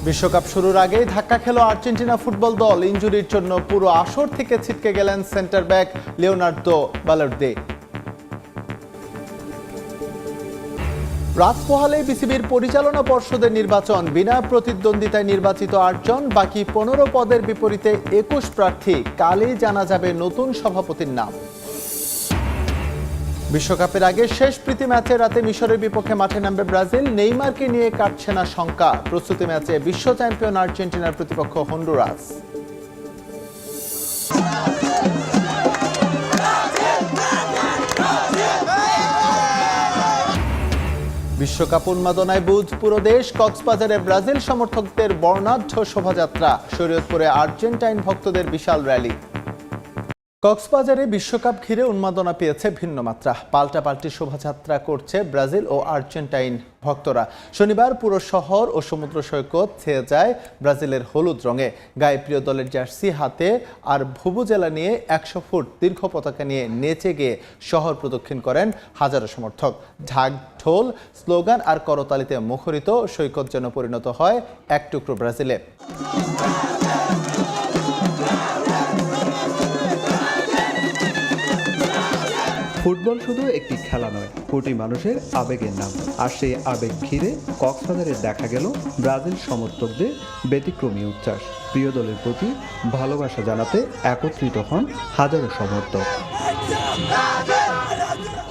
বিশ্বকাপ শুরুর আগেই ধাক্কা খেল আর্জেন্টিনা ফুটবল দল। ইনজুরির জন্য পুরো আসর থেকে ছিটকে গেলেন সেন্টার ব্যাক লিওনার্দো বালার্দে। রাত পোহালে বিসিবির পরিচালনা পর্ষদের নির্বাচন। বিনা প্রতিদ্বন্দ্বিতায় নির্বাচিত ৮ জন, বাকি ১৫ পদের বিপরীতে ২১ প্রার্থী। কালই জানা যাবে নতুন সভাপতির নাম। বিশ্বকাপের আগে শেষ প্রীতি ম্যাচে রাতে মিশরের বিপক্ষে মাঠে নামবে ব্রাজিল। নেইমারকে নিয়ে কাটছে না শঙ্কা। প্রস্তুতি ম্যাচে বিশ্ব চ্যাম্পিয়ন আর্জেন্টিনার প্রতিপক্ষ হন্ডুরাস। বিশ্বকাপ উন্মাদনায় বুঝ পুরো দেশ। কক্সবাজারে ব্রাজিল সমর্থকদের বর্ণাঢ্য শোভাযাত্রা। শরীয়তপুরে আর্জেন্টাইন ভক্তদের বিশাল র্যালি। কক্সবাজারে বিশ্বকাপ ঘিরে উন্মাদনা পেয়েছে ভিন্ন মাত্রা। পাল্টাপাল্টি শোভাযাত্রা করছে ব্রাজিল ও আর্জেন্টাইন ভক্তরা। শনিবার পুরো শহর ও সমুদ্র সৈকত ছেয়ে যায় ব্রাজিলের হলুদ রঙে। গায়ে প্রিয় দলের জার্সি হাতে আর ভুবুজেলা নিয়ে ১০০ ফুট দীর্ঘ পতাকা নিয়ে নেচে গিয়ে শহর প্রদক্ষিণ করেন হাজারো সমর্থক। ঢাক ঢোল, স্লোগান আর করতালিতে মুখরিত সৈকত যেন পরিণত হয় এক টুকরো ব্রাজিলে। ফুটবল শুধু একটি খেলা নয়, কোটি মানুষের আবেগের নাম। আর সেই আবেগ ঘিরে কক্সবাজারে দেখা গেল ব্রাজিল সমর্থকদের ব্যতিক্রমী উচ্ছ্বাস। প্রিয় দলের প্রতি ভালোবাসা জানাতে একত্রিত হন হাজারো সমর্থক।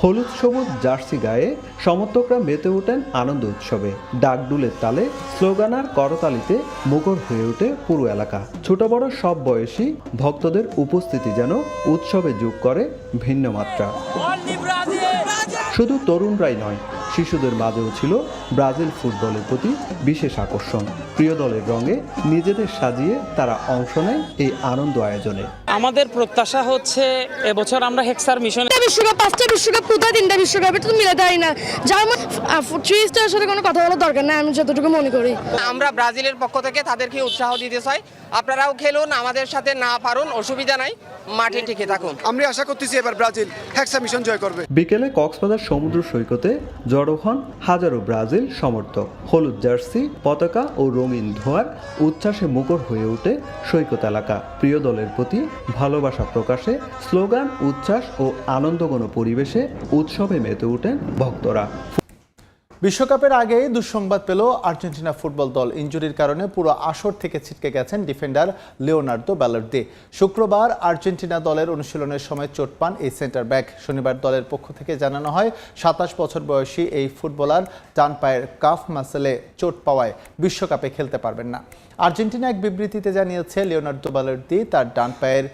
হলুদ সবুজ জার্সি গায়ে সমর্থকরা মেতে ওঠেন আনন্দ উৎসবে। ডাকডুলের তালে, স্লোগান আর করতালিতে মুখর হয়ে ওঠে পুরো এলাকা। ছোট বড় সব বয়সী ভক্তদের উপস্থিতি যেন উৎসবে যোগ করে ভিন্ন মাত্রা। শুধু তরুণরাই নয়, শিশুদের মাঝেও ছিল ব্রাজিল ফুটবলের প্রতি বিশেষ আকর্ষণ। প্রিয় দলের রঙে নিজেদের সাজিয়ে তারা অংশ নেয় এই আনন্দ আয়োজনে। আমাদের প্রত্যাশা হচ্ছে এবছর আমরা হেক্সার মিশন বিশ্বকাপ, 5টা বিশ্বকাপ কোথায় 3টা বিশ্বকাপ, এটা তো মিলে দেয় না। যার 3 স্টারের সাথে কোনো কথা বলার দরকার নাই, আমি যতটুকু মনে করি। আমরা ব্রাজিলের পক্ষ থেকে তাদেরকে উৎসাহ দিতে চাই, আপনারাও খেলুন, আমাদের সাথে না পারুন অসুবিধা নাই, মাঠে টিকে থাকুন। আমরা আশা করতেছি এবার ব্রাজিল হেক্সা মিশন জয় করবে। বিকেলে কক্সবাজার সমুদ্র সৈকতে জড়ো হন হাজারো ব্রাজিল সমর্থক। হলুদ জার্সি, পতাকা ও রঙিন ধোঁয়ার উচ্ছ্বাসে মুখর হয়ে ওঠে সৈকত এলাকা। প্রিয় দলের প্রতি ভালোবাসা প্রকাশে স্লোগান, উচ্ছ্বাস ও আনন্দঘন পরিবেশে উৎসবে মেতে ওঠেন ভক্তরা। বিশ্বকাপের আগেই দুঃসংবাদ পেল আর্জেন্টিনা ফুটবল দল। ইনজুরির কারণে পুরো আসর থেকে ছিটকে গেছেন ডিফেন্ডার লিওনার্দো বালার্দে। শুক্রবার আর্জেন্টিনা দলের অনুশীলনের সময় চোট পান এই সেন্টার ব্যাক। শনিবার দলের পক্ষ থেকে জানানো হয় ২৭ বছর বয়সী এই ফুটবলার ডান পায়ের কাফ মাসেলে চোট পাওয়ায় বিশ্বকাপে খেলতে পারবেন না। আর্জেন্টিনা এক বিবৃতিতে জানিয়েছে লিওনার্দো বালার্দে তার ডান পায়ের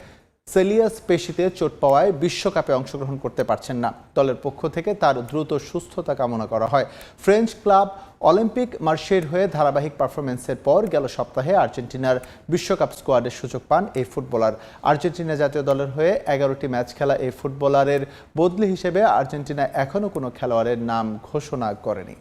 সেলিয়াস পেশিতে চোট পাওয়ায় বিশ্বকাপে অংশগ্রহণ করতে পারছেন না। দলের পক্ষ থেকে তার দ্রুত সুস্থতা কামনা করা হয়। ফ্রেঞ্চ ক্লাব অলিম্পিক মার্শের হয়ে ধারাবাহিক পারফরমেন্সের পর গেল সপ্তাহে আর্জেন্টিনার বিশ্বকাপ স্কোয়াডের সুযোগ পান এই ফুটবলার। আর্জেন্টিনা জাতীয় দলের হয়ে ১১টি ম্যাচ খেলা এই ফুটবলারের বদলি হিসেবে আর্জেন্টিনা এখনও কোনো খেলোয়াড়ের নাম ঘোষণা করেনি।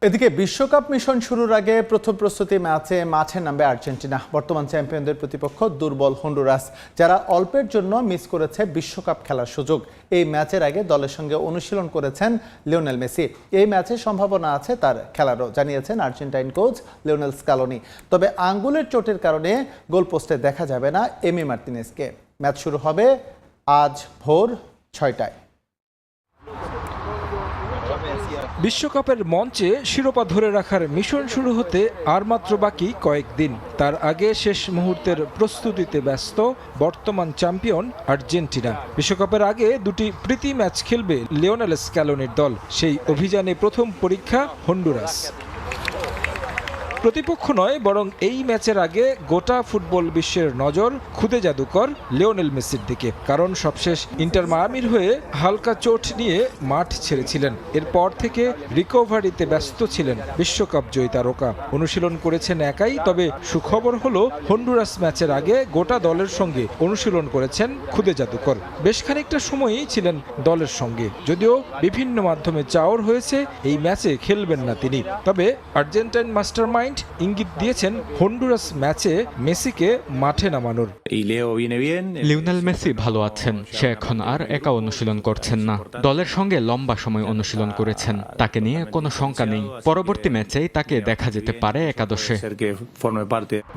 এদিকে বিশ্বকাপ মিশন শুরুর আগে প্রথম প্রস্তুতি ম্যাচে মাঠে নামবে আর্জেন্টিনা। বর্তমান চ্যাম্পিয়নদের প্রতিপক্ষ দুর্বল হন্ডুরাস, যারা অল্পের জন্য মিস করেছে বিশ্বকাপ খেলার সুযোগ। এই ম্যাচের আগে দলের সঙ্গে অনুশীলন করেছেন লিওনেল মেসি। এই ম্যাচে সম্ভাবনা আছে তার খেলারও, জানিয়েছেন আর্জেন্টাইন কোচ লিওনেল স্কালোনি। তবে আঙ্গুলের চোটের কারণে গোলপোস্টে দেখা যাবে না এমি মার্তিনেজকে। ম্যাচ শুরু হবে আজ ভোর 6টায়। বিশ্বকাপের মঞ্চে শিরোপা ধরে রাখার মিশন শুরু হতে আর মাত্র বাকি কয়েকদিন। তার আগে শেষ মুহূর্তের প্রস্তুতিতে ব্যস্ত বর্তমান চ্যাম্পিয়ন আর্জেন্টিনা। বিশ্বকাপের আগে দুটি প্রীতি ম্যাচ খেলবে লিওনেল স্ক্যালোনির দল। সেই অভিযানে প্রথম পরীক্ষা হন্ডুরাস। প্রতিপক্ষ নয়, বরং এই ম্যাচের আগে গোটা ফুটবল বিশ্বের নজর খুদে জাদুকর লিওনেল মেসির দিকে। কারণ সবশেষ ইন্টার মায়ামির হয়ে হালকা চোট নিয়ে মাঠ ছেড়েছিলেন। এরপর থেকে রিকভারিতে ব্যস্ত ছিলেন বিশ্বকাপ জয়ী তারকা। অনুশীলন করেছেন একাই, তবে সুখবর হলো হন্ডুরাস ম্যাচের আগে গোটা দলের সঙ্গে অনুশীলন করেছেন খুদে জাদুকর। বেশ খানিকটা সময়ই ছিলেন দলের সঙ্গে, যদিও বিভিন্ন মাধ্যমে চাওর হয়েছে এই ম্যাচে খেলবেন না তিনি। তবে আর্জেন্টাইন মাস্টারমাইন্ড পয়েন্ট ইঙ্গিত দিয়েছেন হন্ডুরাস ম্যাচে মেসিকে মাঠে নামানোর। লিওনেল মেসি ভালো আছেন, সে এখন আর একা অনুশীলন করছেন না, দলের সঙ্গে লম্বা সময় অনুশীলন করেছেন, তাকে নিয়ে কোনো শঙ্কা নেই। পরবর্তী ম্যাচেই তাকে দেখা যেতে পারে একাদশে।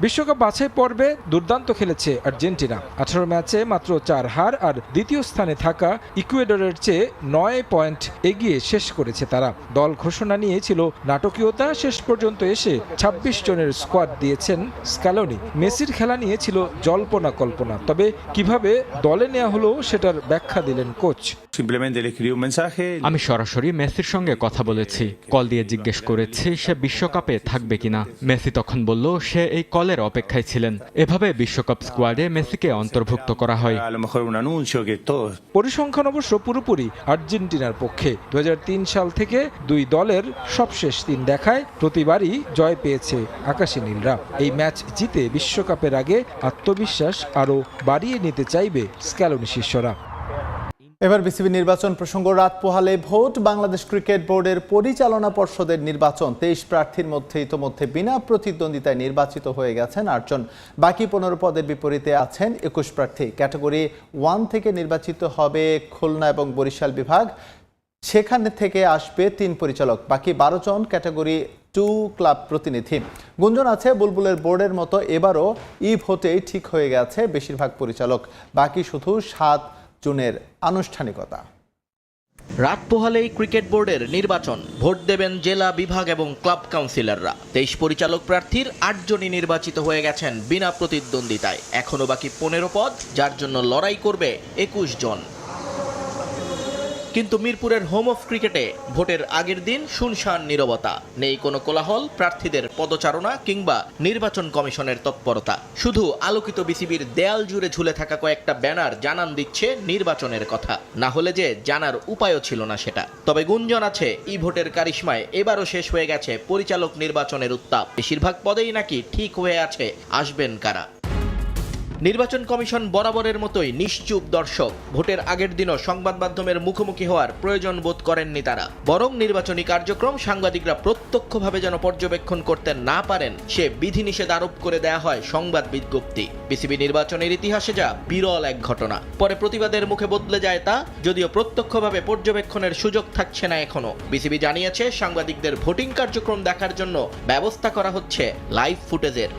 বিশ্বকাপ বাছাই পর্বে দুর্দান্ত খেলেছে আর্জেন্টিনা। 18 ম্যাচে মাত্র 4 হার আর দ্বিতীয় স্থানে থাকা ইকুয়েডরের চেয়ে 9 পয়েন্ট এগিয়ে শেষ করেছে তারা। দল ঘোষণা নিয়েছিল নাটকীয়তা, শেষ পর্যন্ত এসে 26 জনের স্কোয়াড দিয়েছেন স্ক্যালোনি। মেসির খেলা নিয়েছিল জল্পনা কল্পনা, তবে কিভাবে দলে নেওয়া হলো সেটার ব্যাখ্যা দিলেন কোচ। আমি সরাসরি মেসির সঙ্গে কথা বলেছি, কল দিয়ে জিজ্ঞেস করেছি সে বিশ্বকাপে থাকবে কিনা। মেসি তখন বলল সে এই কলের অপেক্ষায় ছিলেন। এভাবে বিশ্বকাপ স্কোয়াডে মেসিকে অন্তর্ভুক্ত করা হয়। পরিসংখ্যান অবশ্য পুরোপুরি আর্জেন্টিনার পক্ষে। 2003 সাল থেকে দুই দলের সবশেষ 3 দেখায় প্রতিবারই জয় পেয়েছে আকাশী নীলরা। এই ম্যাচ জিতে বিশ্বকাপের আগে আত্মবিশ্বাস আরও বাড়িয়ে নিতে চাইবে স্ক্যালোনি শিষ্যরা। এবার বিসিবি নির্বাচন প্রসঙ্গ। রাত পোহালে ভোট। বাংলাদেশ ক্রিকেট বোর্ডের পরিচালনা পর্ষদের নির্বাচন। 23 প্রার্থীর মধ্যে ইতোমধ্যে বিনা প্রতিদ্বন্দ্বিতায় নির্বাচিত হয়ে গেছেন 8 জন। বাকি 15 পদের বিপরীতে আছেন 21 প্রার্থী। ক্যাটাগরি 1 থেকে নির্বাচিত হবে খুলনা এবং বরিশাল বিভাগ, সেখানে থেকে আসবে 3 পরিচালক। বাকি 12 জন ক্যাটাগরি 2 ক্লাব প্রতিনিধি। গুঞ্জন আছে বুলবুলের বোর্ডের মতো এবারও ভোটেই ঠিক হয়ে গেছে বেশিরভাগ পরিচালক। বাকি শুধু 7 জুনের আনুষ্ঠানিকতা। রাত পোহালেই ক্রিকেট বোর্ডের নির্বাচন। ভোট দেবেন জেলা, বিভাগ এবং ক্লাব কাউন্সিলররা। 23 পরিচালক প্রার্থীর 8 জনই নির্বাচিত হয়ে গেছেন বিনা প্রতিদ্বন্দ্বিতায়। এখনো বাকি 15 পদ, যার জন্য লড়াই করবে 21 জন। কিন্তু মিরপুরের হোম অফ ক্রিকেটে ভোটের আগের দিন শুনশান নীরবতা। নেই কোনো কোলাহল, প্রার্থীদের পদচারণা কিংবা নির্বাচন কমিশনের তৎপরতা। শুধু আলোকিত বিসিবির দেয়াল জুড়ে ঝুলে থাকা কয়েকটা ব্যানার জানান দিচ্ছে নির্বাচনের কথা। না হলে যে জানার উপায়ও ছিল না সেটা। তবে গুঞ্জন আছে ভোটের কারিশমায় এবারও শেষ হয়ে গেছে পরিচালক নির্বাচনের উত্তাপ। বেশিরভাগ পদেই নাকি ঠিক হয়ে আছে আসবেন কারা। নির্বাচন কমিশন বরাবরের মতোই নিশ্চুপ দর্শক। ভোটের আগের দিনও সংবাদ মাধ্যমের মুখোমুখি হওয়ার প্রয়োজন বোধ করেননি তারা। বরং নির্বাচনী কার্যক্রম সাংবাদিকরা প্রত্যক্ষভাবে যেন পর্যবেক্ষণ করতে না পারেন সে বিধিনিষেধ আরোপ করে দেয়া হয় সংবাদ বিজ্ঞপ্তি। বিসিবি নির্বাচনের ইতিহাসে যা বিরল এক ঘটনা। পরে প্রতিবাদের মুখে বদলে যায় তা, যদিও প্রত্যক্ষভাবে পর্যবেক্ষণের সুযোগ থাকছে না এখনো। বিসিবি জানিয়েছে সাংবাদিকদের ভোটিং কার্যক্রম দেখার জন্য ব্যবস্থা করা হচ্ছে লাইভ ফুটেজের।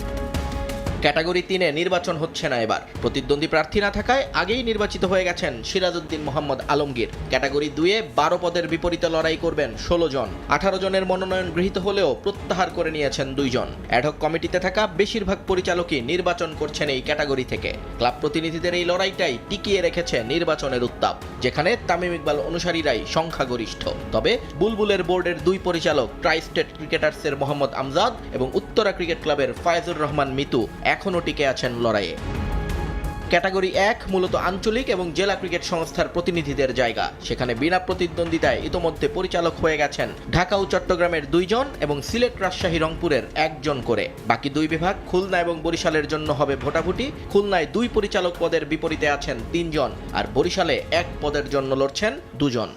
ক্যাটাগরি 3-এ নির্বাচন হচ্ছে না এবার। প্রতিদ্বন্দ্বী প্রার্থী না থাকায় আগেই নির্বাচিত হয়ে গেছেন সিরাজউদ্দিন মোহাম্মদ আলমগীর। ক্যাটাগরি 2-এ 12 পদের বিপরীতে লড়াই করবেন 16 জন। 18 জনের মনোনয়ন গৃহীত হলেও প্রত্যাহার করে নিয়েছেন 2 জন। অ্যাডহক কমিটিতে থাকা বেশিরভাগ পরিচালকই নির্বাচন করছেন এই ক্যাটাগরি থেকে। ক্লাব প্রতিনিধিদের এই লড়াইটাই টিকিয়ে রেখেছে নির্বাচনের উত্তাপ, যেখানে তামিম ইকবাল অনুসারীরাই সংখ্যাগরিষ্ঠ। তবে বুলবুলের বোর্ডের 2 পরিচালক ট্রাই স্টেট ক্রিকেটার্সের মোহাম্মদ আমজাদ এবং উত্তরা ক্রিকেট ক্লাবের ফায়েজুর রহমান মিতু এখনও টিকে আছেন লড়াইয়ে। ক্যাটাগরি 1 মূলত আঞ্চলিক এবং জেলা ক্রিকেট সংস্থার প্রতিনিধিদের জায়গা। সেখানে বিনা প্রতিদ্বন্দ্বিতায় ইতোমধ্যে পরিচালক হয়ে গেছেন ঢাকা ও চট্টগ্রামের 2 জন এবং সিলেট, রাজশাহী, রংপুরের 1 জন করে। বাকি 2 বিভাগ খুলনা এবং বরিশালের জন্য হবে ভোটাভুটি। খুলনায় 2 পরিচালক পদের বিপরীতে আছেন 3 জন আর বরিশালে 1 পদের জন্য লড়ছেন 2 জন।